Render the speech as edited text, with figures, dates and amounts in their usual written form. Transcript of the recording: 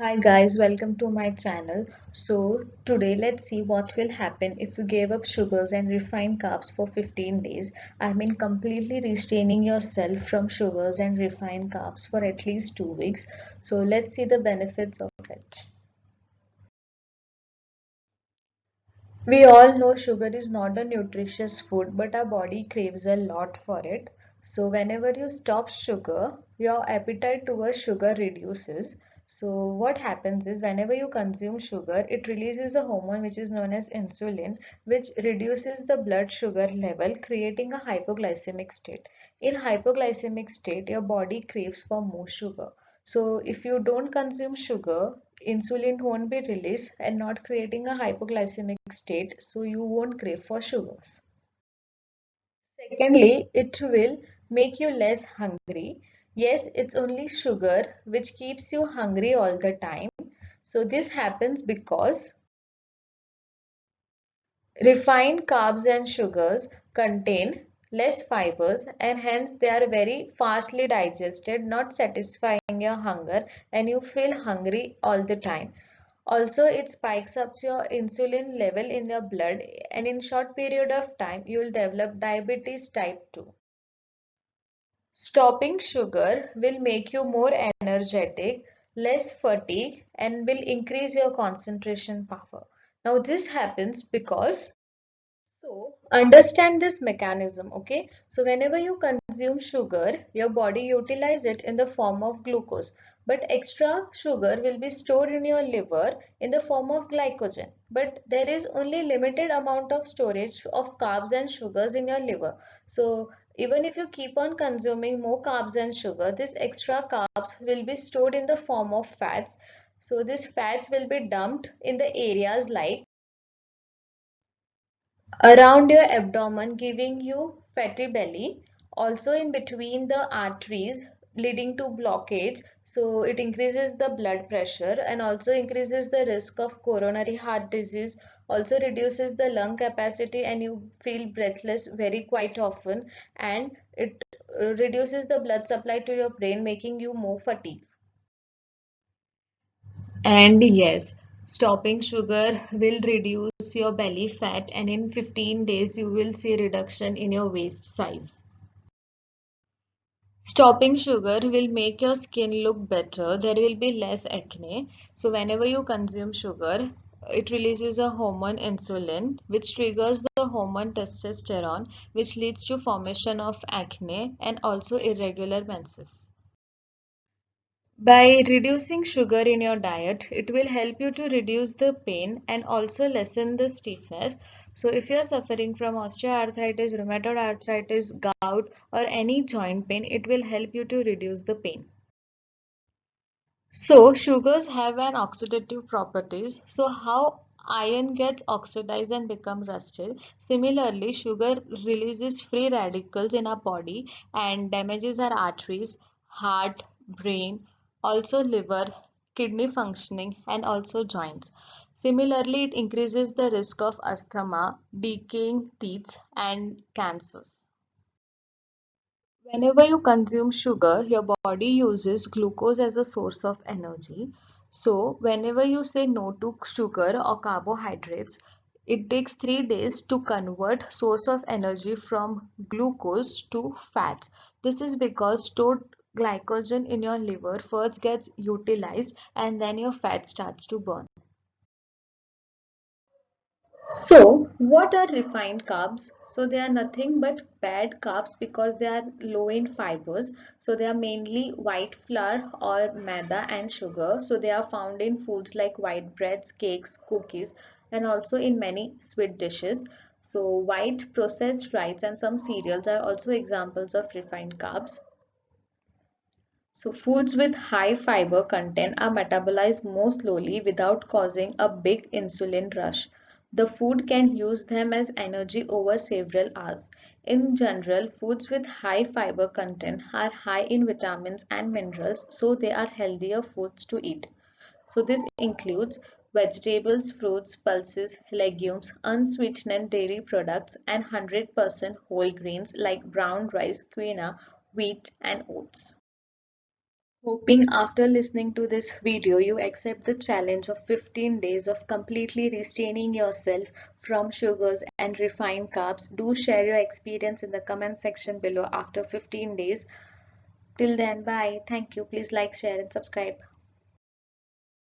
Hi guys, welcome to my channel. So today let's see what will happen if you gave up sugars and refined carbs for 15 days. I mean completely restraining yourself from sugars and refined carbs for at least 2 weeks. So let's see the benefits of it. We all know sugar is not a nutritious food, but our body craves a lot for it. So whenever you stop sugar, your appetite towards sugar reduces. So what happens is whenever you consume sugar, it releases a hormone which is known as insulin, which reduces the blood sugar level, creating a hypoglycemic state. In hypoglycemic state, your body craves for more sugar. So if you don't consume sugar, insulin won't be released and not creating a hypoglycemic state, so you won't crave for sugars. Secondly, it will make you less hungry. Yes, it's only sugar which keeps you hungry all the time. So this happens because refined carbs and sugars contain less fibers and hence they are very fastly digested, not satisfying your hunger, and you feel hungry all the time. Also, it spikes up your insulin level in your blood, and in short period of time you will develop diabetes type 2. Stopping sugar will make you more energetic, less fatigue, and will increase your concentration power. Now this happens because understand this mechanism, okay? So whenever you consume sugar, your body utilize it in the form of glucose, but extra sugar will be stored in your liver in the form of glycogen. But there is only limited amount of storage of carbs and sugars in your liver. So even if you keep on consuming more carbs and sugar, this extra carbs will be stored in the form of fats. So these fats will be dumped in the areas like around your abdomen, giving you fatty belly, also in between the arteries leading to blockage, so it increases the blood pressure and also increases the risk of coronary heart disease, also reduces the lung capacity and you feel breathless very quite often, and it reduces the blood supply to your brain, making you more fatigued. And yes, stopping sugar will reduce your belly fat, and in 15 days you will see reduction in your waist size. Stopping sugar will make your skin look better. There will be less acne. So whenever you consume sugar, it releases a hormone insulin, which triggers the hormone testosterone, which leads to formation of acne and also irregular menses. By reducing sugar in your diet, it will help you to reduce the pain and also lessen the stiffness. So if you are suffering from osteoarthritis, rheumatoid arthritis, gout or any joint pain, it will help you to reduce the pain. So sugars have an oxidative properties. So how iron gets oxidized and become rusted. Similarly, sugar releases free radicals in our body and damages our arteries, heart, brain, also liver, kidney functioning and also joints. Similarly, it increases the risk of asthma, decaying teeth and cancers. Whenever you consume sugar, your body uses glucose as a source of energy. So, whenever you say no to sugar or carbohydrates, it takes 3 days to convert source of energy from glucose to fats. This is because stored glycogen in your liver first gets utilized and then your fat starts to burn. So, what are refined carbs? So, they are nothing but bad carbs because they are low in fibers. So, they are mainly white flour or maida and sugar. So, they are found in foods like white breads, cakes, cookies, and also in many sweet dishes. So, white processed rice and some cereals are also examples of refined carbs. So, foods with high fiber content are metabolized more slowly without causing a big insulin rush. The food can use them as energy over several hours. In general, foods with high fiber content are high in vitamins and minerals, so they are healthier foods to eat. So, this includes vegetables, fruits, pulses, legumes, unsweetened dairy products, and 100% whole grains like brown rice, quinoa, wheat, and oats. Hoping after listening to this video you accept the challenge of 15 days of completely restraining yourself from sugars and refined carbs. Do share your experience in the comment section below after 15 days. Till then, bye. Thank you. Please like, share and subscribe.